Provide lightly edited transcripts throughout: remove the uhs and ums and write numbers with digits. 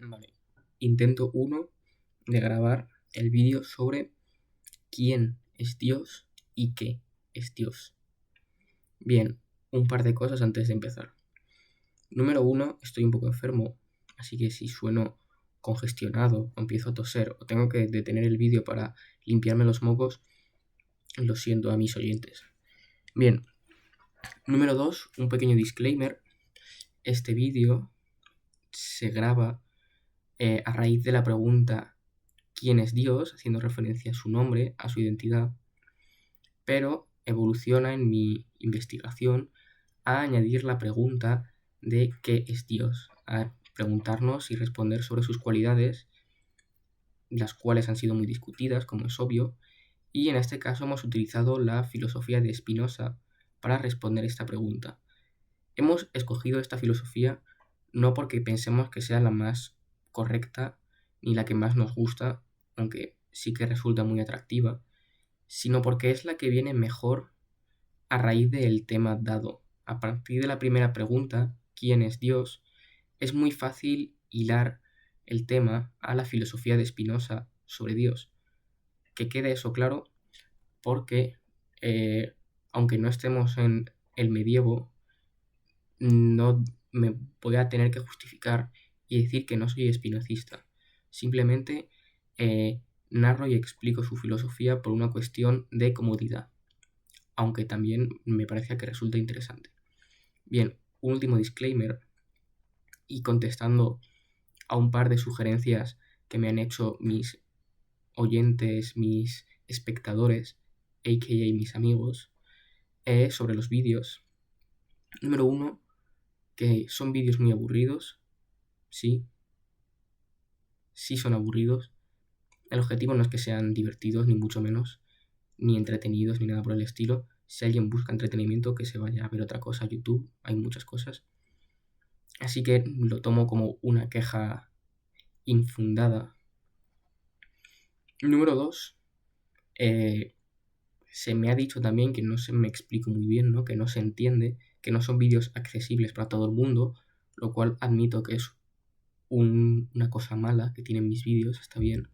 Vale. Intento 1 de grabar el vídeo sobre quién es Dios y qué es Dios. Bien, un par de cosas antes de empezar. Número 1, estoy un poco enfermo, así que si sueno congestionado o empiezo a toser o tengo que detener el vídeo para limpiarme los mocos, lo siento a mis oyentes. Bien, número 2, un pequeño disclaimer. Este vídeo se graba a raíz de la pregunta ¿quién es Dios?, haciendo referencia a su nombre, a su identidad, pero evoluciona en mi investigación a añadir la pregunta de ¿qué es Dios?, a preguntarnos y responder sobre sus cualidades, las cuales han sido muy discutidas, como es obvio, y en este caso hemos utilizado la filosofía de Spinoza para responder esta pregunta. Hemos escogido esta filosofía no porque pensemos que sea la más correcta ni la que más nos gusta, aunque sí que resulta muy atractiva, sino porque es la que viene mejor a raíz del tema dado. A partir de la primera pregunta, ¿quién es Dios?, es muy fácil hilar el tema a la filosofía de Spinoza sobre Dios. Que quede eso claro, porque aunque no estemos en el medievo, no me voy a tener que justificar y decir que no soy espinocista. Simplemente narro y explico su filosofía por una cuestión de comodidad, aunque también me parece que resulta interesante. Bien, un último disclaimer, y contestando a un par de sugerencias que me han hecho mis oyentes, mis espectadores, a.k.a. mis amigos, sobre los vídeos. Número 1, que son vídeos muy aburridos. Sí son aburridos. El objetivo no es que sean divertidos, ni mucho menos, ni entretenidos, ni nada por el estilo. Si alguien busca entretenimiento, que se vaya a ver otra cosa a YouTube, hay muchas cosas. Así que lo tomo como una queja infundada. Número 2, se me ha dicho también que no se me explico muy bien, ¿no?, que no se entiende, que no son vídeos accesibles para todo el mundo, lo cual admito que es una cosa mala que tienen mis vídeos, está bien.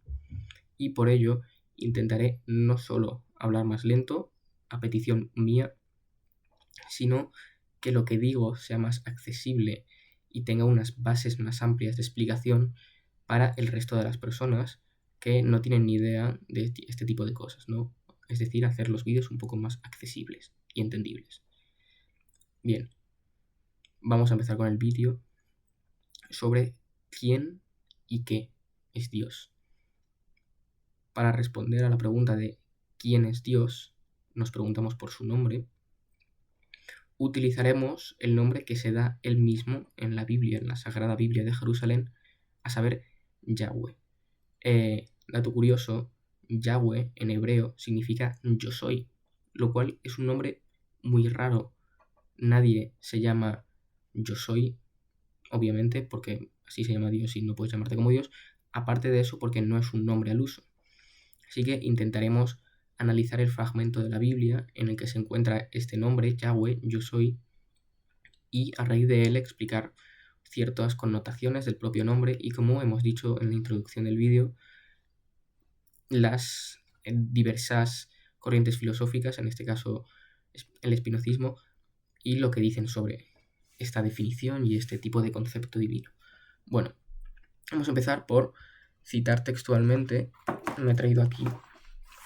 Y por ello intentaré no solo hablar más lento, a petición mía, sino que lo que digo sea más accesible y tenga unas bases más amplias de explicación para el resto de las personas que no tienen ni idea de este tipo de cosas, ¿no? Es decir, hacer los vídeos un poco más accesibles y entendibles. Bien, vamos a empezar con el vídeo sobre quién y qué es Dios. Para responder a la pregunta de quién es Dios, nos preguntamos por su nombre. Utilizaremos el nombre que se da él mismo en la Biblia, en la Sagrada Biblia de Jerusalén, a saber, Yahweh. Dato curioso, Yahweh en hebreo significa yo soy, lo cual es un nombre muy raro. Nadie se llama yo soy, obviamente, porque así se llama Dios y no puedes llamarte como Dios. Aparte de eso, porque no es un nombre al uso. Así que intentaremos analizar el fragmento de la Biblia en el que se encuentra este nombre, Yahweh, yo soy, y a raíz de él explicar ciertas connotaciones del propio nombre y, como hemos dicho en la introducción del vídeo, las diversas corrientes filosóficas, en este caso el espinocismo, y lo que dicen sobre esta definición y este tipo de concepto divino. Bueno, vamos a empezar por citar textualmente. Me he traído aquí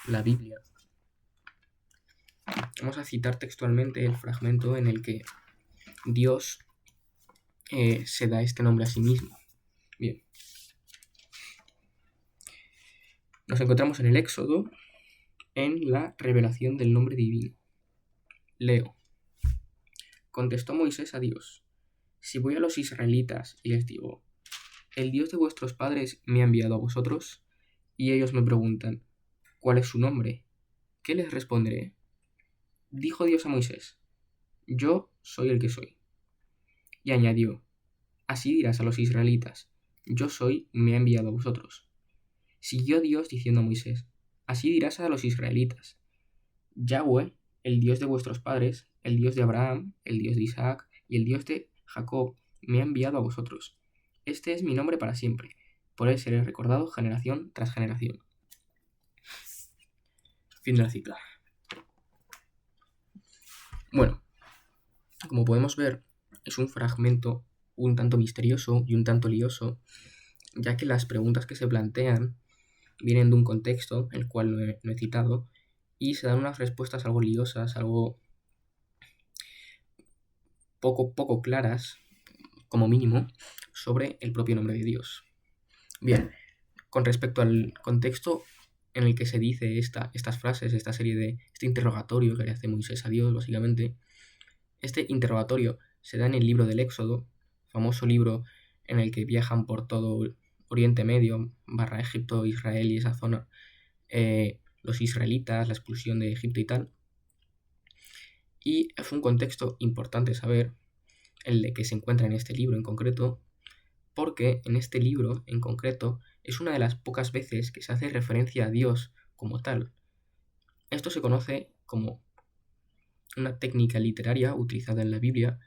la Biblia. Vamos a citar textualmente el fragmento en el que Dios se da este nombre a sí mismo. Bien. Nos encontramos en el Éxodo, en la revelación del nombre divino. Leo. Contestó Moisés a Dios: si voy a los israelitas y les digo, el Dios de vuestros padres me ha enviado a vosotros, y ellos me preguntan, ¿cuál es su nombre?, ¿qué les responderé? Dijo Dios a Moisés: yo soy el que soy. Y añadió: así dirás a los israelitas, yo soy, me ha enviado a vosotros. Siguió Dios diciendo a Moisés: así dirás a los israelitas, Yahweh, el Dios de vuestros padres, el Dios de Abraham, el Dios de Isaac y el Dios de Jacob, me ha enviado a vosotros. este es mi nombre para siempre. Por él seré recordado generación tras generación. Fin de la cita. Bueno, como podemos ver, es un fragmento un tanto misterioso y un tanto lioso, ya que las preguntas que se plantean vienen de un contexto, el cual no he citado, y se dan unas respuestas algo liosas, algo poco claras, como mínimo, sobre el propio nombre de Dios. Bien, con respecto al contexto en el que se dice estas frases, este interrogatorio que le hace Moisés a Dios, básicamente, este interrogatorio se da en el libro del Éxodo, famoso libro en el que viajan por todo Oriente Medio, / Egipto, Israel y esa zona, los israelitas, la expulsión de Egipto y tal. Y es un contexto importante saber, el de que se encuentra en este libro en concreto, porque en este libro en concreto es una de las pocas veces que se hace referencia a Dios como tal. Esto se conoce como una técnica literaria utilizada en la Biblia,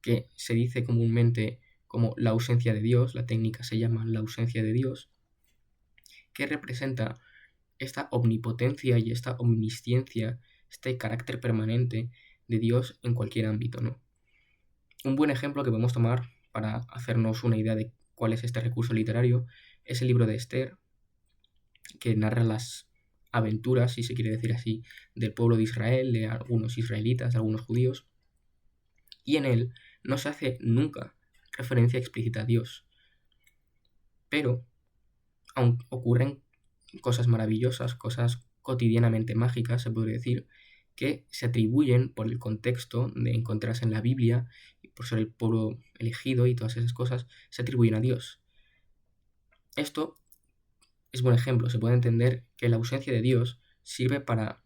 que se dice comúnmente como la ausencia de Dios. La técnica se llama la ausencia de Dios, que representa esta omnipotencia y esta omnisciencia, este carácter permanente de Dios en cualquier ámbito, ¿no? Un buen ejemplo que podemos tomar para hacernos una idea de cuál es este recurso literario es el libro de Esther, que narra las aventuras, si se quiere decir así, del pueblo de Israel, de algunos israelitas, de algunos judíos, y en él no se hace nunca referencia explícita a Dios, pero aun ocurren cosas maravillosas, cosas cotidianamente mágicas, se podría decir, que se atribuyen por el contexto de encontrarse en la Biblia y por ser el pueblo elegido y todas esas cosas, se atribuyen a Dios. Esto es buen ejemplo. Se puede entender que la ausencia de Dios sirve para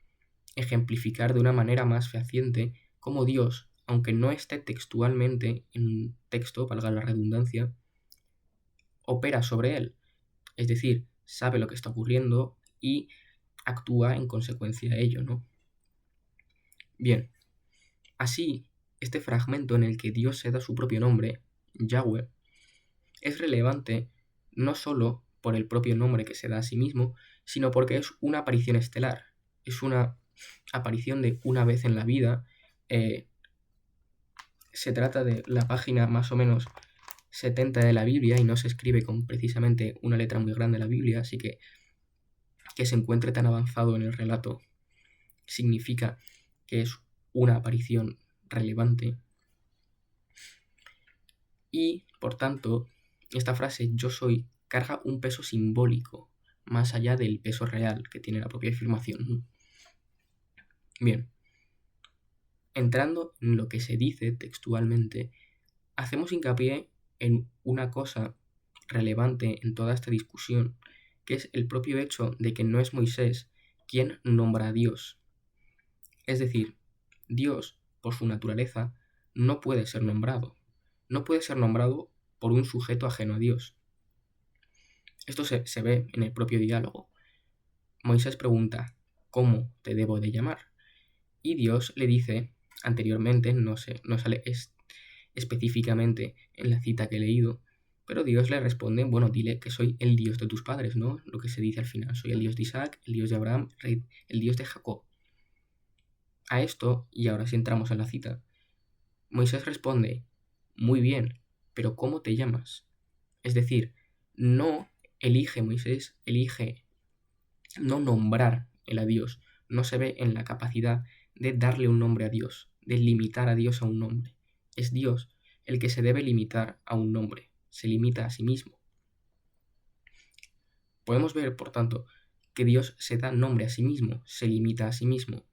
ejemplificar de una manera más fehaciente cómo Dios, aunque no esté textualmente en un texto, valga la redundancia, opera sobre él. Es decir, sabe lo que está ocurriendo y actúa en consecuencia de ello, ¿no? Bien, así, este fragmento en el que Dios se da su propio nombre, Yahweh, es relevante no solo por el propio nombre que se da a sí mismo, sino porque es una aparición estelar. Es una aparición de una vez en la vida. Se trata de la página más o menos 70 de la Biblia y no se escribe con precisamente una letra muy grande la Biblia, así que se encuentre tan avanzado en el relato significa que es una aparición relevante. Y, por tanto, esta frase yo soy carga un peso simbólico más allá del peso real que tiene la propia afirmación. Bien, entrando en lo que se dice textualmente, hacemos hincapié en una cosa relevante en toda esta discusión, que es el propio hecho de que no es Moisés quien nombra a Dios. Es decir, Dios, por su naturaleza, no puede ser nombrado. No puede ser nombrado por un sujeto ajeno a Dios. Esto se ve en el propio diálogo. Moisés pregunta, ¿cómo te debo de llamar? Y Dios le dice, anteriormente, no sale específicamente en la cita que he leído, pero Dios le responde, bueno, dile que soy el Dios de tus padres, ¿no? Lo que se dice al final, soy el Dios de Isaac, el Dios de Abraham, el Dios de Jacob. A esto, y ahora sí entramos en la cita, Moisés responde, muy bien, pero ¿cómo te llamas? Es decir, no elige Moisés, elige no nombrar el a Dios, no se ve en la capacidad de darle un nombre a Dios, de limitar a Dios a un nombre. Es Dios el que se debe limitar a un nombre, se limita a sí mismo. Podemos ver, por tanto, que Dios se da nombre a sí mismo, se limita a sí mismo.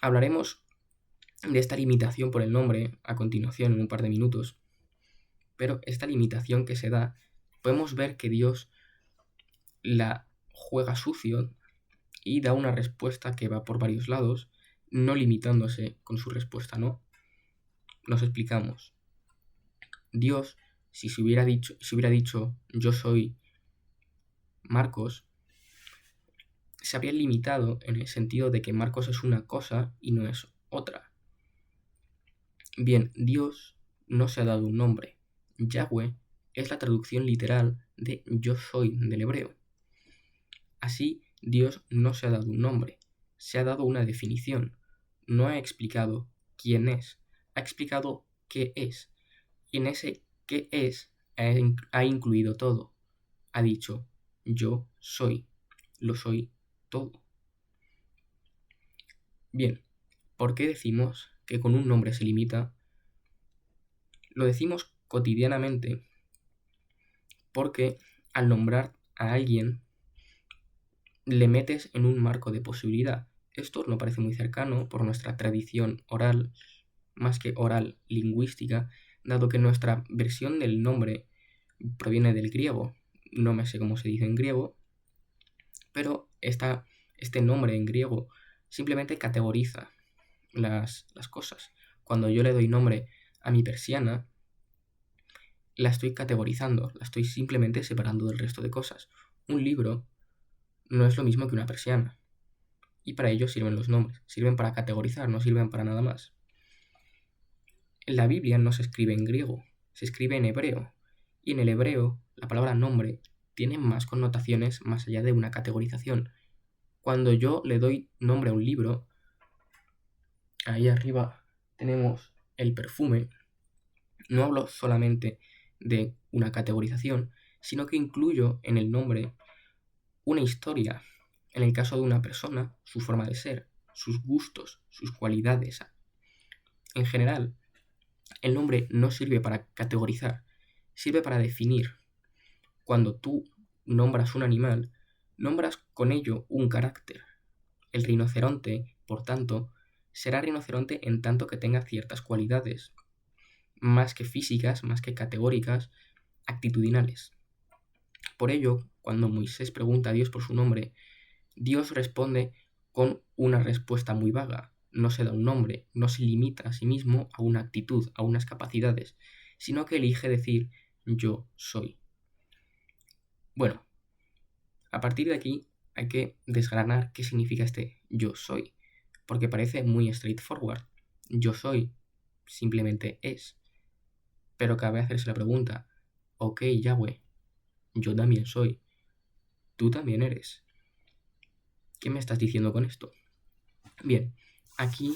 Hablaremos de esta limitación por el nombre a continuación en un par de minutos, pero esta limitación que se da, podemos ver que Dios la juega sucio y da una respuesta que va por varios lados, no limitándose con su respuesta, ¿no? Nos explicamos. Dios, si hubiera dicho yo soy Marcos, se habría limitado en el sentido de que Marcos es una cosa y no es otra. Bien, Dios no se ha dado un nombre. Yahweh es la traducción literal de yo soy del hebreo. Así, Dios no se ha dado un nombre, se ha dado una definición. No ha explicado quién es, ha explicado qué es. Y en ese qué es ha incluido todo. Ha dicho, yo soy, lo soy todo. Bien, ¿por qué decimos que con un nombre se limita? Lo decimos cotidianamente porque al nombrar a alguien le metes en un marco de posibilidad. Esto nos parece muy cercano por nuestra tradición oral, más que oral lingüística, dado que nuestra versión del nombre proviene del griego. No me sé cómo se dice en griego, pero este nombre en griego simplemente categoriza las cosas. Cuando yo le doy nombre a mi persiana, la estoy categorizando, la estoy simplemente separando del resto de cosas. Un libro no es lo mismo que una persiana. Y para ello sirven los nombres. Sirven para categorizar, no sirven para nada más. La Biblia no se escribe en griego, se escribe en hebreo. Y en el hebreo, la palabra nombre tiene más connotaciones más allá de una categorización. Cuando yo le doy nombre a un libro, ahí arriba tenemos el perfume. No hablo solamente de una categorización, sino que incluyo en el nombre una historia. En el caso de una persona, su forma de ser, sus gustos, sus cualidades. En general, el nombre no sirve para categorizar, sirve para definir. Cuando tú nombras un animal, nombras con ello un carácter. El rinoceronte, por tanto, será rinoceronte en tanto que tenga ciertas cualidades, más que físicas, más que categóricas, actitudinales. Por ello, cuando Moisés pregunta a Dios por su nombre, Dios responde con una respuesta muy vaga. No se da un nombre, no se limita a sí mismo a una actitud, a unas capacidades, sino que elige decir yo soy. Bueno, a partir de aquí hay que desgranar qué significa este yo soy, porque parece muy straightforward. Yo soy simplemente es. Pero cabe hacerse la pregunta, ok, Yahweh, yo también soy, tú también eres. ¿Qué me estás diciendo con esto? Bien, aquí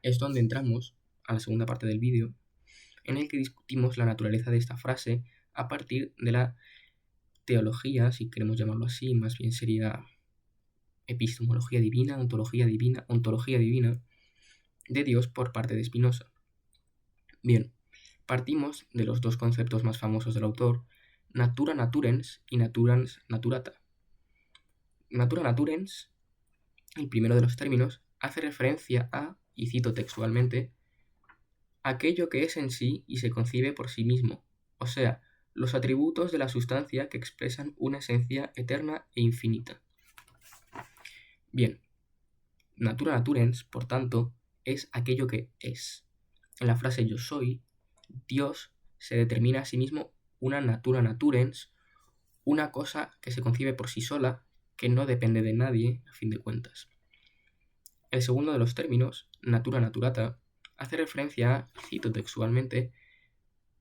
es donde entramos a la segunda parte del vídeo, en el que discutimos la naturaleza de esta frase a partir de la teología, si queremos llamarlo así, más bien sería epistemología divina, ontología divina de Dios por parte de Spinoza. Bien, partimos de los dos conceptos más famosos del autor, natura naturens y naturans naturata. Natura naturens, el primero de los términos, hace referencia a, y cito textualmente, aquello que es en sí y se concibe por sí mismo, o sea, los atributos de la sustancia que expresan una esencia eterna e infinita. Bien, natura naturens, por tanto, es aquello que es. En la frase yo soy, Dios se determina a sí mismo una natura naturens, una cosa que se concibe por sí sola, que no depende de nadie, a fin de cuentas. El segundo de los términos, natura naturata, hace referencia a, cito textualmente,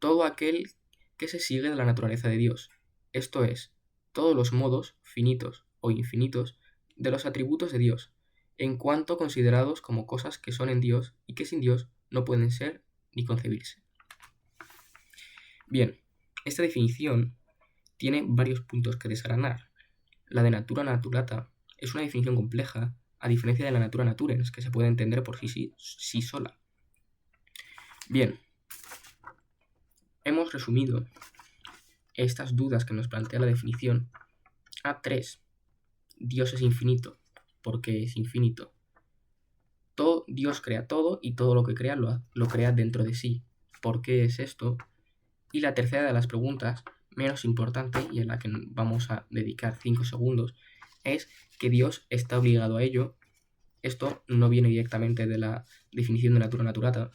todo aquel que se sigue de la naturaleza de Dios, esto es, todos los modos, finitos o infinitos, de los atributos de Dios, en cuanto considerados como cosas que son en Dios y que sin Dios no pueden ser ni concebirse. Bien, esta definición tiene varios puntos que desgranar. La de natura naturata es una definición compleja, a diferencia de la natura naturens, que se puede entender por sí sola. Bien, hemos resumido estas dudas que nos plantea la definición a 3. Dios es infinito. ¿Por qué es infinito? Dios crea todo y todo lo que crea lo crea dentro de sí. ¿Por qué es esto? Y la tercera de las preguntas, menos importante y en la que vamos a dedicar 5 segundos, es que Dios está obligado a ello. Esto no viene directamente de la definición de natura naturata,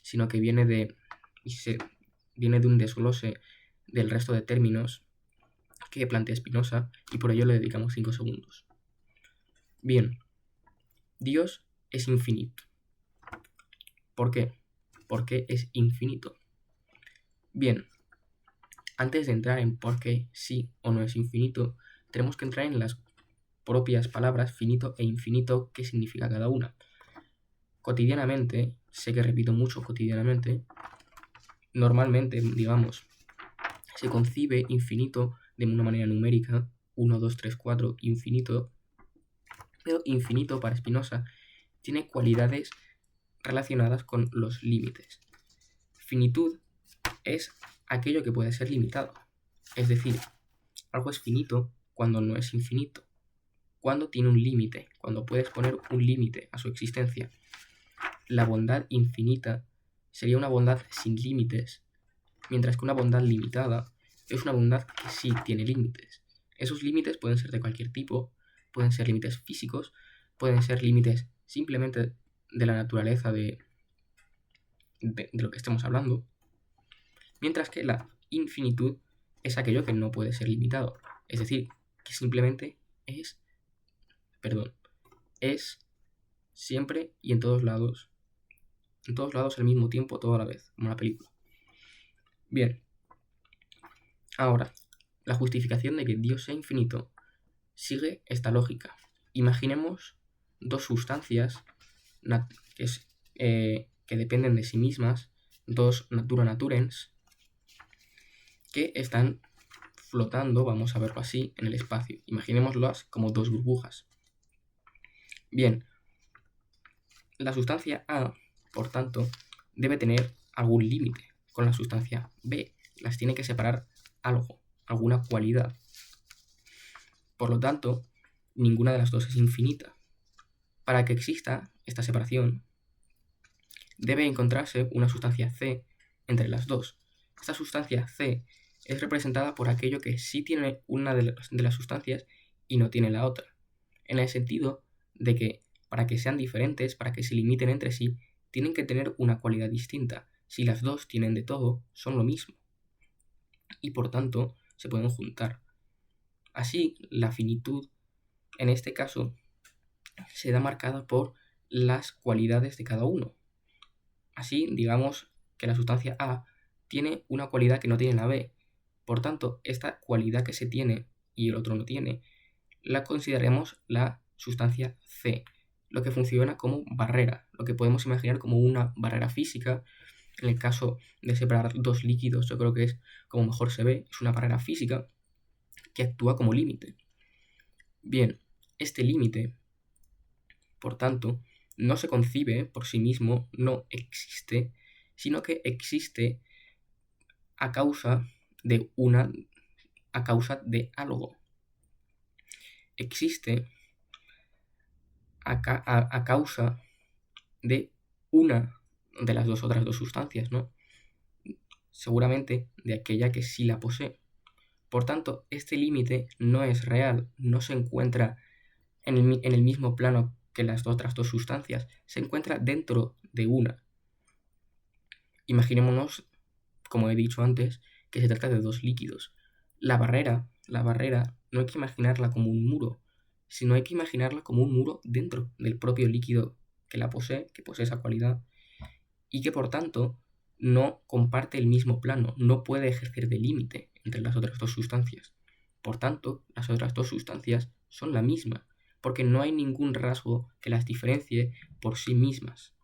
sino que viene de un desglose del resto de términos que plantea Spinoza y por ello le dedicamos 5 segundos. Bien, Dios es infinito. ¿Por qué? Porque es infinito. Bien, antes de entrar en por qué sí o no es infinito, tenemos que entrar en las propias palabras finito e infinito, qué significa cada una. Cotidianamente, sé que repito mucho cotidianamente, normalmente, digamos, se concibe infinito de una manera numérica, 1, 2, 3, 4, infinito, pero infinito para Spinoza tiene cualidades relacionadas con los límites. Finitud es aquello que puede ser limitado, es decir, algo es finito cuando no es infinito, cuando tiene un límite, cuando puedes poner un límite a su existencia. La bondad infinita sería una bondad sin límites, mientras que una bondad limitada es una bondad que sí tiene límites. Esos límites pueden ser de cualquier tipo, pueden ser límites físicos, pueden ser límites simplemente de la naturaleza de lo que estemos hablando, mientras que la infinitud es aquello que no puede ser limitado, es decir, que simplemente es siempre y en todos lados al mismo tiempo, toda la vez, como la película. Bien, ahora, la justificación de que Dios sea infinito sigue esta lógica. Imaginemos dos sustancias que dependen de sí mismas, dos natura naturens, que están flotando, vamos a verlo así, en el espacio. Imaginémoslas como dos burbujas. Bien, la sustancia A, por tanto, debe tener algún límite con la sustancia B. Las tiene que separar algo, alguna cualidad. Por lo tanto, ninguna de las dos es infinita. Para que exista esta separación, debe encontrarse una sustancia C entre las dos. Esta sustancia C es representada por aquello que sí tiene una de las sustancias y no tiene la otra, en el sentido de que para que sean diferentes, para que se limiten entre sí, tienen que tener una cualidad distinta. Si las dos tienen de todo, son lo mismo, y por tanto se pueden juntar. Así, la finitud, en este caso, se da marcada por las cualidades de cada uno. Así, digamos que la sustancia A tiene una cualidad que no tiene la B. Por tanto, esta cualidad que se tiene y el otro no tiene, la consideremos la sustancia C, lo que funciona como barrera, lo que podemos imaginar como una barrera física. En el caso de separar dos líquidos, yo creo que es como mejor se ve, es una barrera física que actúa como límite. Bien, este límite, por tanto, no se concibe por sí mismo, no existe, sino que existe a causa de algo. Existe a causa de una de las otras dos sustancias, ¿no? Seguramente de aquella que sí la posee. Por tanto, este límite no es real, no se encuentra en el mismo plano que las otras dos sustancias, se encuentra dentro de una. Imaginémonos, como he dicho antes, que se trata de dos líquidos. La barrera no hay que imaginarla como un muro, sino hay que imaginarla como un muro dentro del propio líquido que la posee, que posee esa cualidad, y que por tanto no comparte el mismo plano, no puede ejercer de límite entre las otras dos sustancias. Por tanto, las otras dos sustancias son la misma, porque no hay ningún rasgo que las diferencie por sí mismas.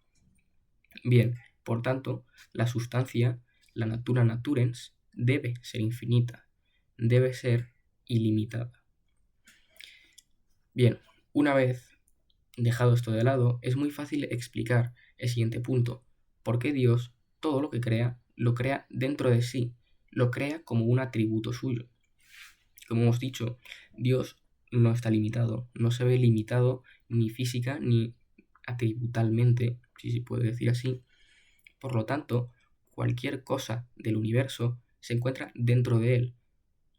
Bien, por tanto, la sustancia, la natura naturens, debe ser infinita, debe ser ilimitada. Bien, una vez dejado esto de lado, es muy fácil explicar el siguiente punto. ¿Por qué Dios, todo lo que crea, lo crea dentro de sí? Lo crea como un atributo suyo. Como hemos dicho, Dios no está limitado, no se ve limitado ni física ni atributalmente, si se puede decir así. Por lo tanto, cualquier cosa del universo se encuentra dentro de él.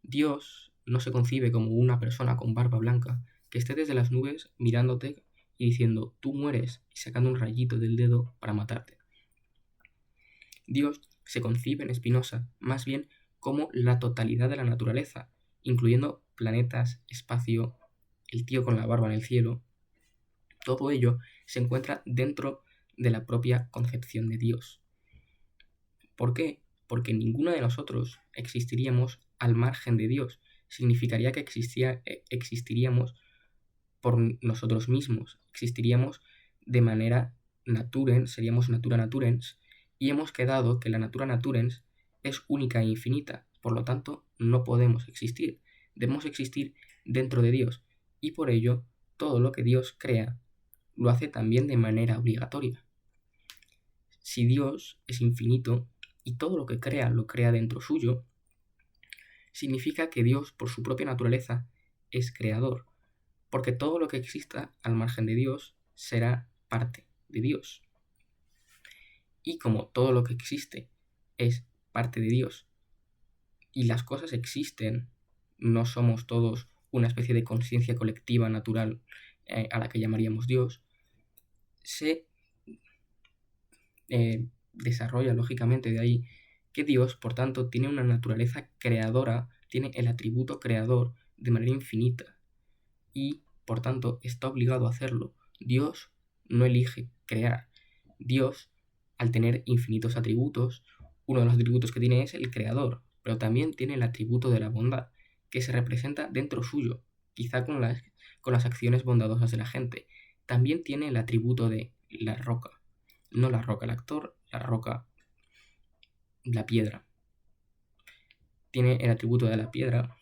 Dios no se concibe como una persona con barba blanca que esté desde las nubes mirándote y diciendo tú mueres y sacando un rayito del dedo para matarte. Dios se concibe en Spinoza más bien como la totalidad de la naturaleza, incluyendo planetas, espacio, el tío con la barba en el cielo. Todo ello se encuentra dentro de la propia concepción de Dios. ¿Por qué? porque ninguno de nosotros existiríamos al margen de Dios. Significaría que existiríamos por nosotros mismos, existiríamos de manera naturens, seríamos natura naturens, y hemos quedado que la natura naturens es única e infinita, por lo tanto no podemos existir, debemos existir dentro de Dios, y por ello todo lo que Dios crea lo hace también de manera obligatoria. Si Dios es infinito y todo lo que crea lo crea dentro suyo, significa que Dios por su propia naturaleza es creador, porque todo lo que exista al margen de Dios será parte de Dios. Y como todo lo que existe es parte de Dios y las cosas existen, no somos todos una especie de conciencia colectiva natural a la que llamaríamos Dios, se desarrolla lógicamente de ahí que Dios, por tanto, tiene una naturaleza creadora, tiene el atributo creador de manera infinita y, por tanto, está obligado a hacerlo. Dios no elige crear. Dios, al tener infinitos atributos, uno de los atributos que tiene es el creador, pero también tiene el atributo de la bondad, que se representa dentro suyo, quizá con las acciones bondadosas de la gente. También tiene el atributo de la roca. No la roca el actor, la roca la piedra. Tiene el atributo de la piedra.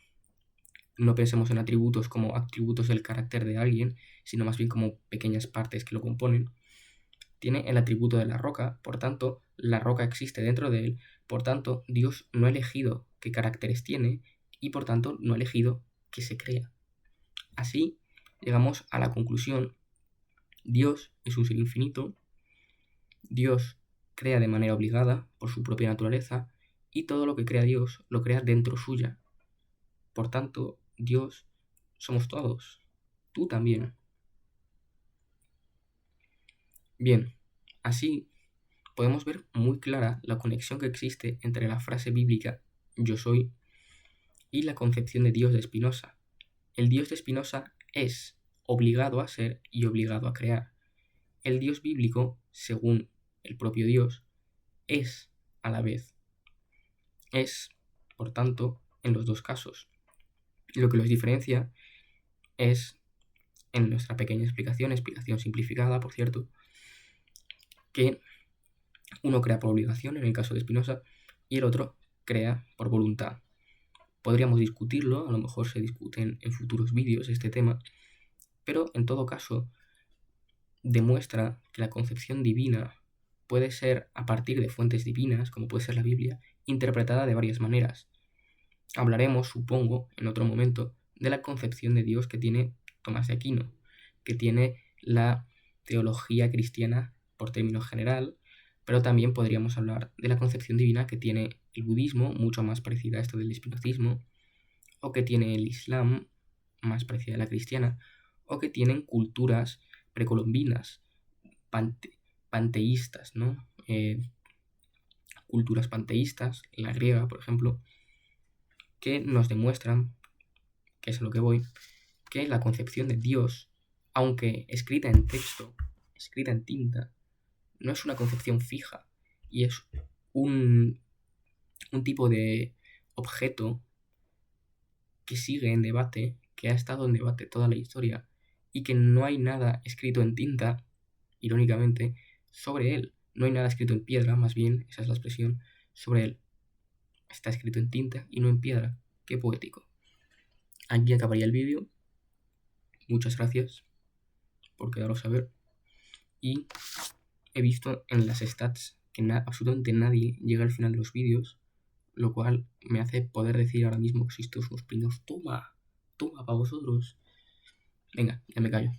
No pensemos en atributos como atributos del carácter de alguien, sino más bien como pequeñas partes que lo componen. Tiene el atributo de la roca, por tanto, la roca existe dentro de él, por tanto, Dios no ha elegido qué caracteres tiene y por tanto no ha elegido que se crea. Así, llegamos a la conclusión: Dios es un ser infinito, Dios crea de manera obligada por su propia naturaleza y todo lo que crea Dios lo crea dentro suya. Por tanto, Dios somos todos, tú también. Bien, así podemos ver muy clara la conexión que existe entre la frase bíblica yo soy y la concepción de Dios de Spinoza. El Dios de Spinoza es obligado a ser y obligado a crear. El Dios bíblico, según el propio Dios, es a la vez. Es, por tanto, en los dos casos. Lo que los diferencia es, en nuestra pequeña explicación simplificada, por cierto, que uno crea por obligación, en el caso de Spinoza, y el otro crea por voluntad. Podríamos discutirlo, a lo mejor se discuten en futuros vídeos este tema, pero en todo caso demuestra que la concepción divina puede ser, a partir de fuentes divinas, como puede ser la Biblia, interpretada de varias maneras. Hablaremos, supongo, en otro momento, de la concepción de Dios que tiene Tomás de Aquino, que tiene la teología cristiana por término general, pero también podríamos hablar de la concepción divina que tiene el budismo, mucho más parecida a esto del espinocismo, o que tiene el islam, más parecida a la cristiana, o que tienen culturas precolombinas, panteístas, ¿no? Culturas panteístas, la griega, por ejemplo, que nos demuestran, que es a lo que voy, que la concepción de Dios, aunque escrita en texto, escrita en tinta, no es una concepción fija y es un tipo de objeto que sigue en debate, que ha estado en debate toda la historia y que no hay nada escrito en tinta, irónicamente, sobre él. No hay nada escrito en piedra, más bien, esa es la expresión, sobre él. Está escrito en tinta y no en piedra. Qué poético. Aquí acabaría el vídeo. Muchas gracias por quedaros a ver. Y he visto en las stats que absolutamente nadie llega al final de los vídeos, lo cual me hace poder decir ahora mismo que sois todos unos pringados. Toma para vosotros. Venga, ya me callo.